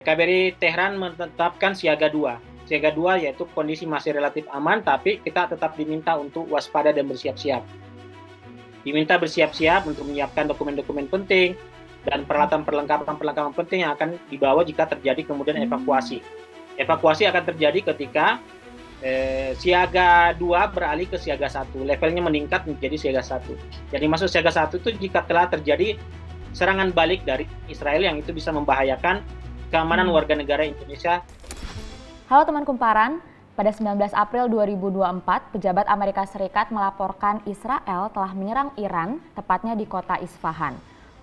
KBRI Tehran menetapkan siaga 2. Siaga 2 yaitu kondisi masih relatif aman, tapi kita tetap diminta untuk waspada dan bersiap-siap. Diminta bersiap-siap untuk menyiapkan dokumen-dokumen penting dan perlengkapan penting yang akan dibawa jika terjadi kemudian evakuasi. Evakuasi akan terjadi ketika siaga 2 beralih ke siaga 1. Levelnya meningkat menjadi siaga 1. Jadi masuk siaga 1 itu jika telah terjadi serangan balik dari Israel yang itu bisa membahayakan keamanan warga negara Indonesia. Halo teman kumparan, pada 19 April 2024, pejabat Amerika Serikat melaporkan Israel telah menyerang Iran, tepatnya di kota Isfahan.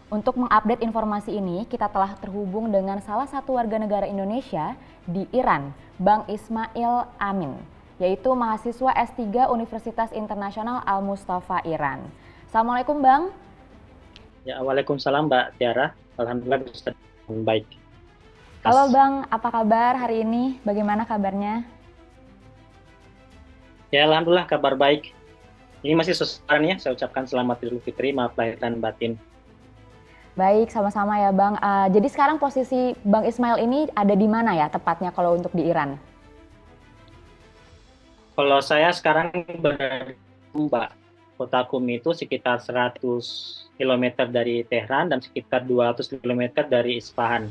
Untuk mengupdate informasi ini, kita telah terhubung dengan salah satu warga negara Indonesia di Iran, Bang Ismail Amin, yaitu mahasiswa S3 Universitas Internasional Al-Mustafa Iran. Assalamualaikum Bang. Ya, waalaikumsalam Mbak Tiara. Alhamdulillah bisa baik. Halo Bang, apa kabar hari ini? Bagaimana kabarnya? Ya, alhamdulillah kabar baik. Ini masih sesaran ya, saya ucapkan selamat Idul Fitri, maaf lahir dan batin. Baik, sama-sama ya Bang. Jadi sekarang posisi Bang Ismail ini ada di mana ya tepatnya kalau untuk di Iran? Kalau saya sekarang berada di Mbak. Kota Qum itu sekitar 100 km dari Tehran dan sekitar 200 km dari Isfahan.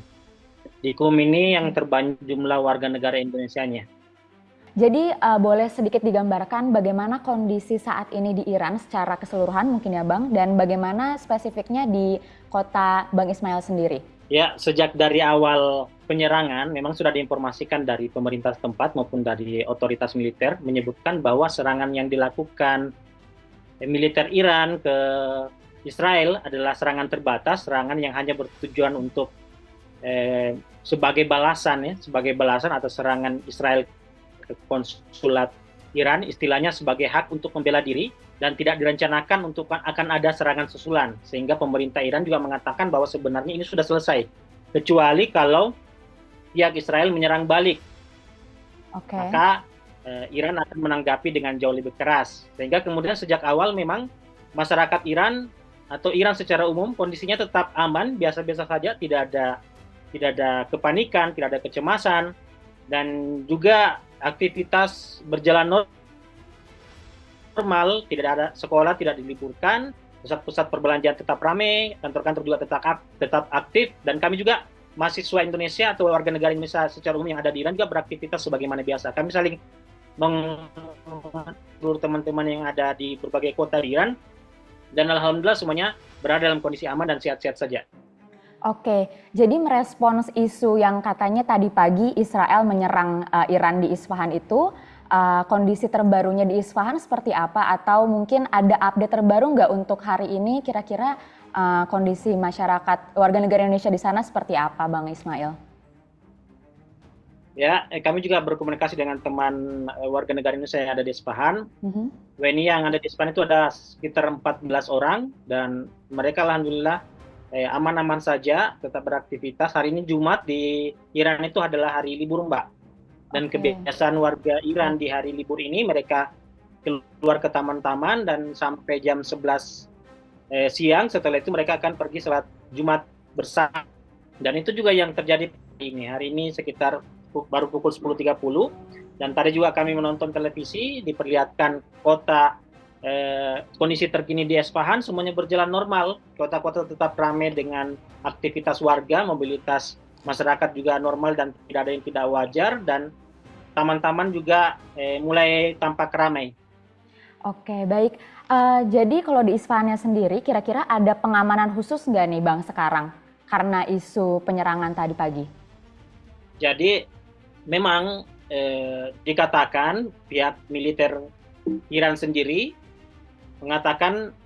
Di Qum ini yang terbanyak jumlah warga negara Indonesianya. Jadi boleh sedikit digambarkan bagaimana kondisi saat ini di Iran secara keseluruhan mungkin ya Bang, dan bagaimana spesifiknya di kota Bang Ismail sendiri? Ya, sejak dari awal penyerangan memang sudah diinformasikan dari pemerintah setempat maupun dari otoritas militer menyebutkan bahwa serangan yang dilakukan militer Iran ke Israel adalah serangan terbatas, serangan yang hanya bertujuan untuk sebagai balasan atas serangan Israel ke konsulat Iran, istilahnya sebagai hak untuk membela diri dan tidak direncanakan untuk akan ada serangan susulan, sehingga pemerintah Iran juga mengatakan bahwa sebenarnya ini sudah selesai, kecuali kalau pihak Israel menyerang balik. Maka Iran akan menanggapi dengan jauh lebih keras, sehingga kemudian sejak awal memang masyarakat Iran atau Iran secara umum kondisinya tetap aman, biasa-biasa saja, tidak ada kepanikan, tidak ada kecemasan, dan juga aktivitas berjalan normal, tidak ada sekolah tidak diliburkan, pusat-pusat perbelanjaan tetap ramai, kantor-kantor juga tetap aktif, dan kami juga mahasiswa Indonesia atau warga negara Indonesia secara umum yang ada di Iran juga beraktivitas sebagaimana biasa. Kami saling menghubungi teman-teman yang ada di berbagai kota di Iran, dan alhamdulillah semuanya berada dalam kondisi aman dan sehat-sehat saja. Oke, jadi merespons isu yang katanya tadi pagi Israel menyerang Iran di Isfahan itu, kondisi terbarunya di Isfahan seperti apa? Atau mungkin ada update terbaru nggak untuk hari ini, kira-kira kondisi masyarakat warga negara Indonesia di sana seperti apa, Bang Ismail? Ya, kami juga berkomunikasi dengan teman warga negara Indonesia yang ada di Isfahan. WNI yang ada di Isfahan itu ada sekitar 14 orang, dan mereka alhamdulillah aman-aman saja, tetap beraktivitas. Hari ini Jumat di Iran itu adalah hari libur, Mbak. Dan kebiasaan warga Iran di hari libur ini mereka keluar ke taman-taman dan sampai jam 11 siang. Setelah itu mereka akan pergi salat Jumat bersama. Dan itu juga yang terjadi ini. Hari ini sekitar baru pukul 10.30, dan tadi juga kami menonton televisi, diperlihatkan kota kondisi terkini di Isfahan semuanya berjalan normal, kota-kota tetap ramai dengan aktivitas warga, mobilitas masyarakat juga normal dan tidak ada yang tidak wajar, dan taman-taman juga mulai tampak ramai. Oke, baik. Jadi kalau di Isfahannya sendiri, kira-kira ada pengamanan khusus nggak nih Bang sekarang karena isu penyerangan tadi pagi? Jadi memang dikatakan pihak militer Iran sendiri mengatakan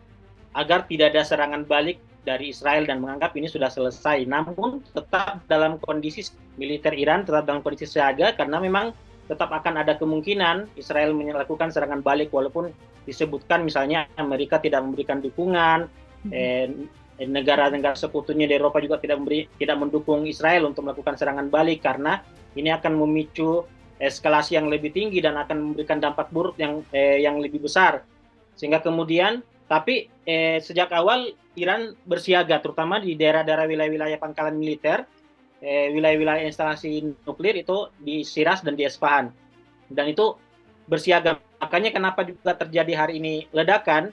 agar tidak ada serangan balik dari Israel dan menganggap ini sudah selesai. Namun tetap dalam kondisi militer Iran tetap dalam kondisi siaga karena memang tetap akan ada kemungkinan Israel melakukan serangan balik, walaupun disebutkan misalnya Amerika tidak memberikan dukungan, negara-negara sekutunya di Eropa juga tidak mendukung Israel untuk melakukan serangan balik karena ini akan memicu eskalasi yang lebih tinggi dan akan memberikan dampak buruk yang lebih besar. Sehingga kemudian, tapi sejak awal Iran bersiaga, terutama di daerah-daerah wilayah-wilayah pangkalan militer, wilayah-wilayah instalasi nuklir itu di Shiraz dan di Isfahan. Dan itu bersiaga. Makanya kenapa juga terjadi hari ini ledakan,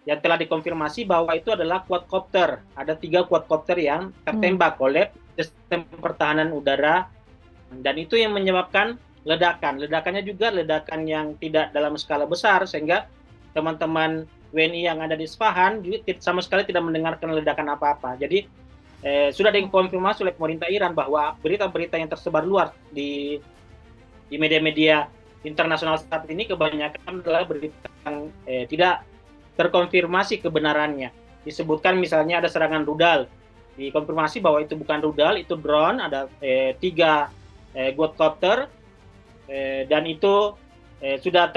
yang telah dikonfirmasi bahwa itu adalah quadcopter. Ada 3 quadcopter yang tertembak oleh sistem pertahanan udara, dan itu yang menyebabkan ledakan. Ledakannya juga ledakan yang tidak dalam skala besar, sehingga teman-teman WNI yang ada di Isfahan juga sama sekali tidak mendengarkan ledakan apa-apa. Jadi sudah dikonfirmasi oleh pemerintah Iran bahwa berita-berita yang tersebar luar di media-media internasional saat ini kebanyakan adalah berita yang tidak terkonfirmasi kebenarannya. Disebutkan misalnya ada serangan rudal, dikonfirmasi bahwa itu bukan rudal, itu drone, ada 3 quadcopter, dan itu sudah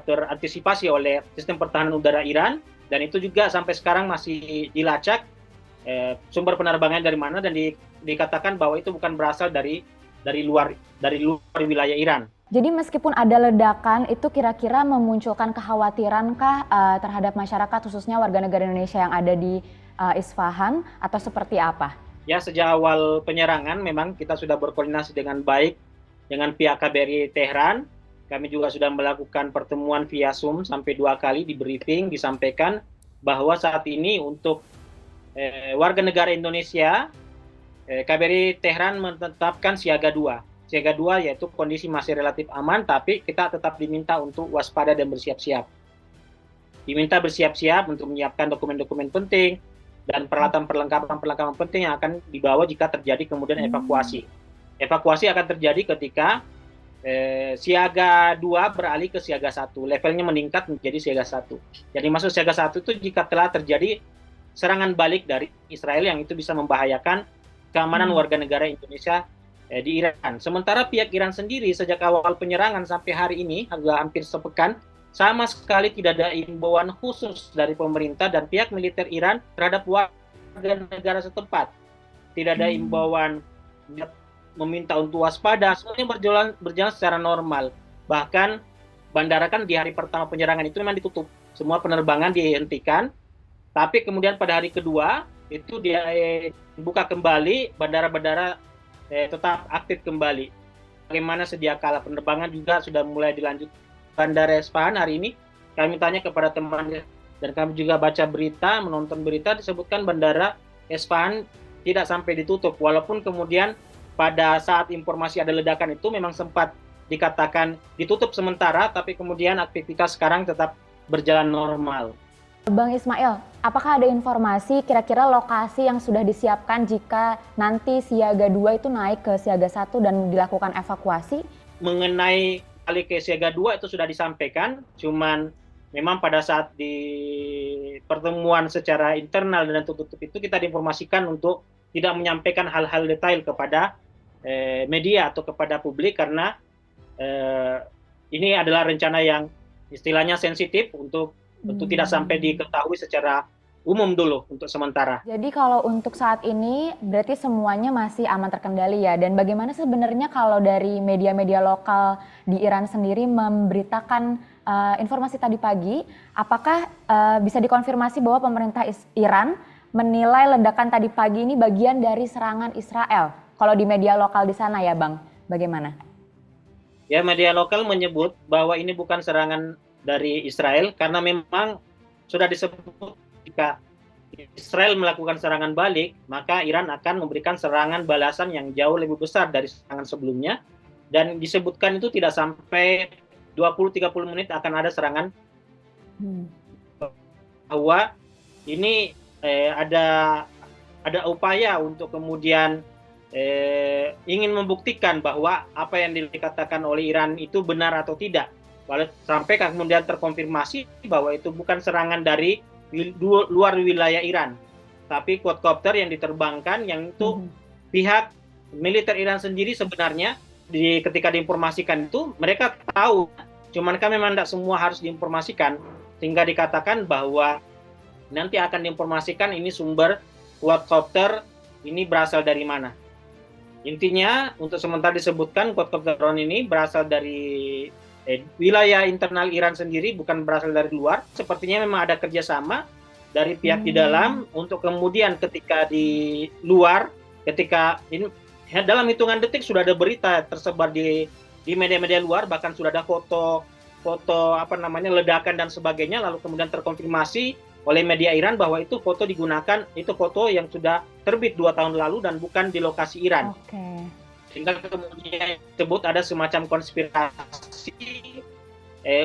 terantisipasi oleh sistem pertahanan udara Iran, dan itu juga sampai sekarang masih dilacak sumber penerbangan dari mana, dan dikatakan bahwa itu bukan berasal dari luar wilayah Iran. Jadi meskipun ada ledakan, itu kira-kira memunculkan kekhawatirankah terhadap masyarakat, khususnya warga negara Indonesia yang ada di Isfahan, atau seperti apa? Ya, sejak awal penyerangan memang kita sudah berkoordinasi dengan baik dengan pihak KBRI Tehran. Kami juga sudah melakukan pertemuan via Zoom sampai 2 kali, di briefing, disampaikan bahwa saat ini untuk warga negara Indonesia, KBRI Tehran menetapkan siaga 2. Siaga 2 yaitu kondisi masih relatif aman, tapi kita tetap diminta untuk waspada dan bersiap-siap. Diminta bersiap-siap untuk menyiapkan dokumen-dokumen penting dan perlengkapan penting yang akan dibawa jika terjadi kemudian evakuasi. Evakuasi akan terjadi ketika siaga 2 beralih ke siaga 1. Levelnya meningkat menjadi siaga 1. Jadi masuk siaga 1 itu jika telah terjadi serangan balik dari Israel yang itu bisa membahayakan keamanan warga negara Indonesia di Iran. Sementara pihak Iran sendiri sejak awal penyerangan sampai hari ini, agak hampir sepekan, sama sekali tidak ada imbauan khusus dari pemerintah dan pihak militer Iran terhadap warga negara setempat. Tidak ada imbauan meminta untuk waspada, semuanya berjalan secara normal. Bahkan bandara kan di hari pertama penyerangan itu memang ditutup, semua penerbangan dihentikan, tapi kemudian pada hari kedua itu dia buka kembali, bandara-bandara tetap aktif kembali. Bagaimana sedia kala, penerbangan juga sudah mulai dilanjut. Bandara Isfahan hari ini kami tanya kepada teman, dan kami juga baca berita, menonton berita, disebutkan bandara Isfahan tidak sampai ditutup, walaupun kemudian pada saat informasi ada ledakan itu memang sempat dikatakan ditutup sementara, tapi kemudian aktivitas sekarang tetap berjalan normal. Bang Ismail, apakah ada informasi kira-kira lokasi yang sudah disiapkan jika nanti siaga 2 itu naik ke siaga 1 dan dilakukan evakuasi? Mengenai alih ke siaga 2 itu sudah disampaikan, cuman memang pada saat di pertemuan secara internal dan tertutup itu kita diinformasikan untuk tidak menyampaikan hal-hal detail kepada media atau kepada publik, karena ini adalah rencana yang istilahnya sensitif untuk tidak sampai diketahui secara umum dulu untuk sementara. Jadi kalau untuk saat ini berarti semuanya masih aman terkendali ya. Dan bagaimana sebenarnya kalau dari media-media lokal di Iran sendiri memberitakan informasi tadi pagi, apakah bisa dikonfirmasi bahwa pemerintah Iran menilai ledakan tadi pagi ini bagian dari serangan Israel? Kalau di media lokal di sana ya Bang, bagaimana? Ya, media lokal menyebut bahwa ini bukan serangan dari Israel, karena memang sudah disebut jika Israel melakukan serangan balik, maka Iran akan memberikan serangan balasan yang jauh lebih besar dari serangan sebelumnya, dan disebutkan itu tidak sampai 20-30 menit akan ada serangan. Bahwa ini ada upaya untuk kemudian ingin membuktikan bahwa apa yang dikatakan oleh Iran itu benar atau tidak. Walau sampai kemudian terkonfirmasi bahwa itu bukan serangan dari luar wilayah Iran, tapi quadcopter yang diterbangkan, yang itu pihak militer Iran sendiri sebenarnya ketika diinformasikan itu mereka tahu, cuman kan memang tidak semua harus diinformasikan, sehingga dikatakan bahwa nanti akan diinformasikan ini sumber quadcopter ini berasal dari mana. Intinya untuk sementara disebutkan quadcopter drone ini berasal dari wilayah internal Iran sendiri, bukan berasal dari luar. Sepertinya memang ada kerjasama dari pihak di dalam untuk kemudian ketika di luar, ketika Ya, dalam hitungan detik sudah ada berita tersebar di media-media luar, bahkan sudah ada foto apa namanya ledakan dan sebagainya, lalu kemudian terkonfirmasi oleh media Iran bahwa itu foto digunakan, itu foto yang sudah terbit 2 tahun lalu dan bukan di lokasi Iran. Sehingga kemudian disebut ada semacam konspirasi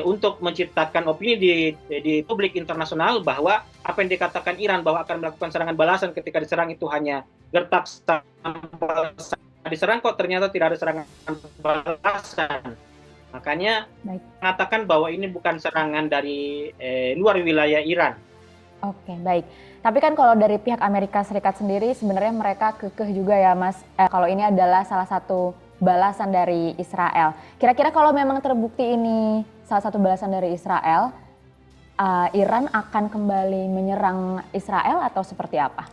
untuk menciptakan opini di publik internasional bahwa apa yang dikatakan Iran bahwa akan melakukan serangan balasan ketika diserang itu hanya gertak sampai diserang, kok ternyata tidak ada serangan balasan. Makanya mengatakan bahwa ini bukan serangan dari luar wilayah Iran. Oke, baik. Tapi kan kalau dari pihak Amerika Serikat sendiri sebenarnya mereka kekeh juga ya Mas, kalau ini adalah salah satu balasan dari Israel. Kira-kira kalau memang terbukti ini salah satu balasan dari Israel, Iran akan kembali menyerang Israel atau seperti apa?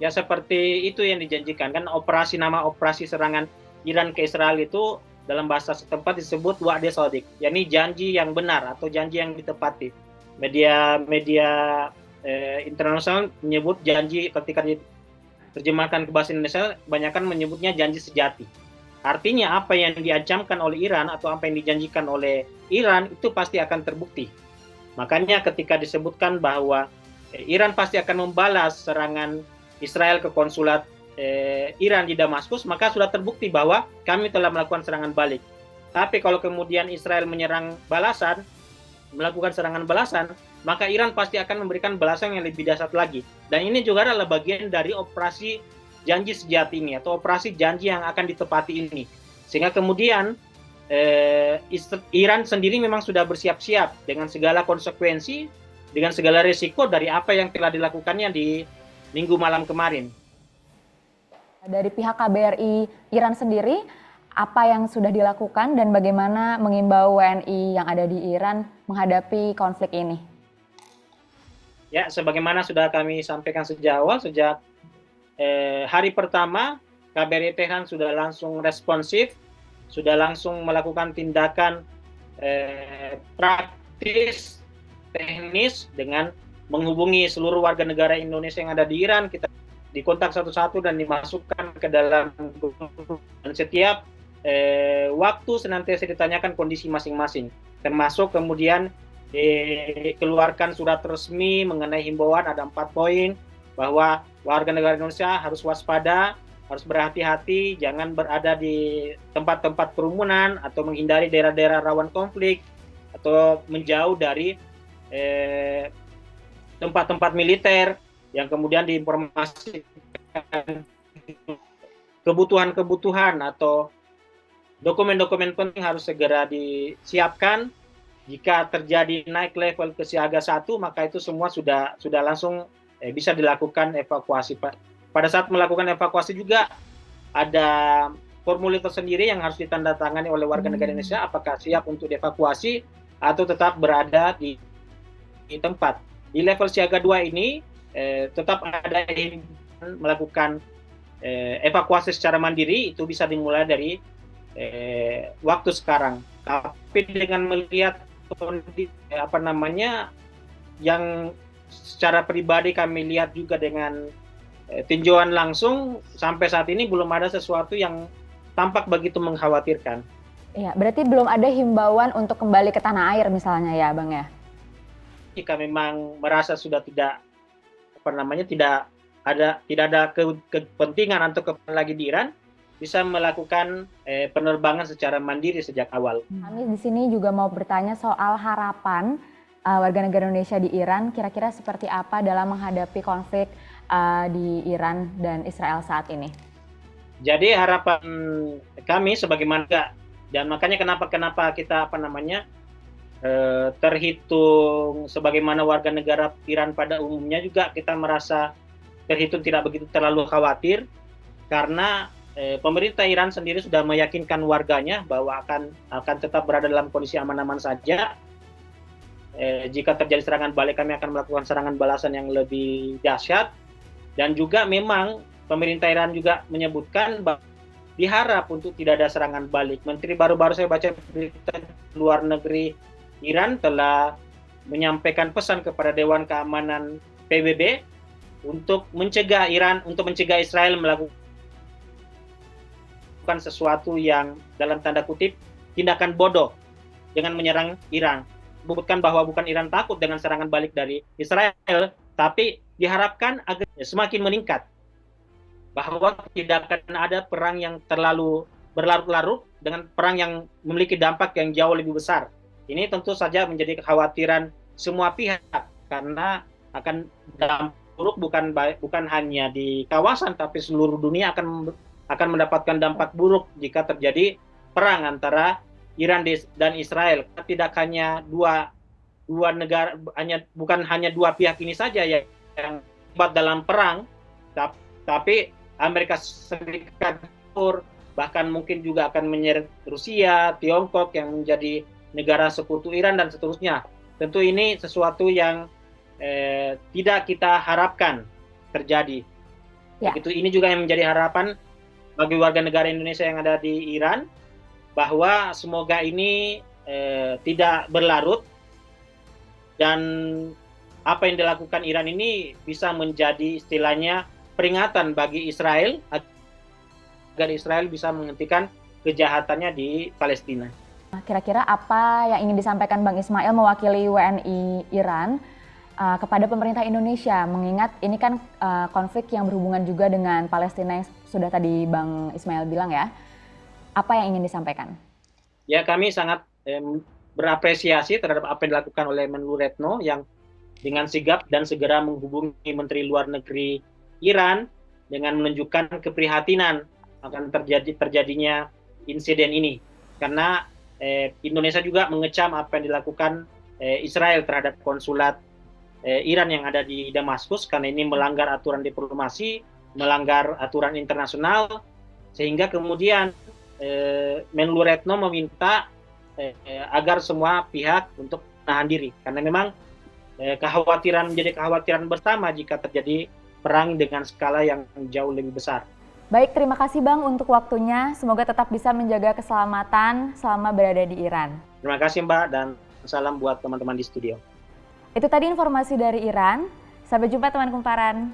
Ya seperti itu yang dijanjikan, kan nama operasi serangan Iran ke Israel itu dalam bahasa setempat disebut wa'de shadiq, yakni janji yang benar atau janji yang ditepati. Media internasional menyebut janji, ketika diterjemahkan ke bahasa Indonesia, kebanyakan menyebutnya janji sejati. Artinya apa yang diancamkan oleh Iran atau apa yang dijanjikan oleh Iran itu pasti akan terbukti. Makanya ketika disebutkan bahwa Iran pasti akan membalas serangan Israel ke konsulat Iran di Damaskus, maka sudah terbukti bahwa kami telah melakukan serangan balik. Tapi kalau kemudian Israel melakukan serangan balasan, maka Iran pasti akan memberikan balasan yang lebih dahsyat lagi. Dan ini juga adalah bagian dari operasi janji sejati ini atau operasi janji yang akan ditepati ini. Sehingga kemudian Iran sendiri memang sudah bersiap-siap dengan segala konsekuensi, dengan segala risiko dari apa yang telah dilakukannya di Minggu malam kemarin. Dari pihak KBRI Iran sendiri, apa yang sudah dilakukan dan bagaimana mengimbau WNI yang ada di Iran menghadapi konflik ini? Ya, sebagaimana sudah kami sampaikan sejak awal, sejak hari pertama, KBRI Tehran sudah langsung responsif, sudah langsung melakukan tindakan praktis, teknis dengan menghubungi seluruh warga negara Indonesia yang ada di Iran. Kita dikontak satu-satu dan dimasukkan ke dalam grup, dan setiap waktu senantiasa ditanyakan kondisi masing-masing, termasuk kemudian dikeluarkan surat resmi mengenai himbauan, ada 4 poin, bahwa warga negara Indonesia harus waspada, harus berhati-hati, jangan berada di tempat-tempat kerumunan atau menghindari daerah-daerah rawan konflik atau menjauh dari tempat-tempat militer yang kemudian diinformasikan kebutuhan-kebutuhan atau dokumen-dokumen penting harus segera disiapkan. Jika terjadi naik level ke siaga 1, maka itu semua sudah langsung bisa dilakukan evakuasi. Pada saat melakukan evakuasi juga ada formulir tersendiri yang harus ditandatangani oleh warga negara Indonesia, apakah siap untuk dievakuasi atau tetap berada di tempat. Di level siaga 2 ini tetap ada yang melakukan evakuasi secara mandiri, itu bisa dimulai dari waktu sekarang. Tapi dengan melihat yang secara pribadi kami lihat juga dengan tinjauan langsung, sampai saat ini belum ada sesuatu yang tampak begitu mengkhawatirkan. Iya, berarti belum ada himbauan untuk kembali ke tanah air misalnya ya, Bang ya? Jika memang merasa sudah tidak ada kepentingan atau kepentingan lagi di Iran, bisa melakukan penerbangan secara mandiri sejak awal. Kami di sini juga mau bertanya soal harapan warga negara Indonesia di Iran, kira-kira seperti apa dalam menghadapi konflik di Iran dan Israel saat ini? Jadi harapan kami sebagaimana, dan makanya kenapa kita terhitung sebagaimana warga negara Iran pada umumnya juga kita merasa terhitung tidak begitu terlalu khawatir, karena pemerintah Iran sendiri sudah meyakinkan warganya bahwa akan tetap berada dalam kondisi aman-aman saja. Jika terjadi serangan balik, kami akan melakukan serangan balasan yang lebih dahsyat. Dan juga memang pemerintah Iran juga menyebutkan bahwa diharap untuk tidak ada serangan balik. Menteri baru-baru saya baca berita luar negeri Iran telah menyampaikan pesan kepada Dewan Keamanan PBB untuk mencegah Israel melakukan melakukan sesuatu yang dalam tanda kutip tindakan bodoh dengan menyerang Iran. Bukan bahwa bukan Iran takut dengan serangan balik dari Israel, tapi diharapkan agar semakin meningkat, bahwa tidak akan ada perang yang terlalu berlarut-larut dengan perang yang memiliki dampak yang jauh lebih besar. Ini tentu saja menjadi kekhawatiran semua pihak, karena akan dampak buruk bukan hanya di kawasan, tapi seluruh dunia akan mendapatkan dampak buruk jika terjadi perang antara Iran dan Israel. Tidak hanya dua negara, bukan hanya dua pihak ini saja yang terlibat dalam perang, tapi Amerika Serikat, bahkan mungkin juga akan menyeret Rusia, Tiongkok yang menjadi negara sekutu Iran dan seterusnya. Tentu ini sesuatu yang tidak kita harapkan terjadi. Ya. Begitu, ini juga yang menjadi harapan bagi warga negara Indonesia yang ada di Iran, bahwa semoga ini tidak berlarut dan apa yang dilakukan Iran ini bisa menjadi istilahnya peringatan bagi Israel agar Israel bisa menghentikan kejahatannya di Palestina. Kira-kira apa yang ingin disampaikan Bang Ismail mewakili WNI Iran kepada pemerintah Indonesia, mengingat ini kan konflik yang berhubungan juga dengan Palestina yang sudah tadi Bang Ismail bilang ya. Apa yang ingin disampaikan? Ya, kami sangat berapresiasi terhadap apa yang dilakukan oleh Menlu Retno yang dengan sigap dan segera menghubungi Menteri Luar Negeri Iran dengan menunjukkan keprihatinan akan terjadinya insiden ini. Karena Indonesia juga mengecam apa yang dilakukan Israel terhadap konsulat Iran yang ada di Damaskus, karena ini melanggar aturan diplomasi, melanggar aturan internasional, sehingga kemudian Menlu Retno meminta agar semua pihak untuk menahan diri, karena memang menjadi kekhawatiran bersama jika terjadi perang dengan skala yang jauh lebih besar. Baik, terima kasih Bang untuk waktunya. Semoga tetap bisa menjaga keselamatan selama berada di Iran. Terima kasih Mbak, dan salam buat teman-teman di studio. Itu tadi informasi dari Iran. Sampai jumpa teman kumparan.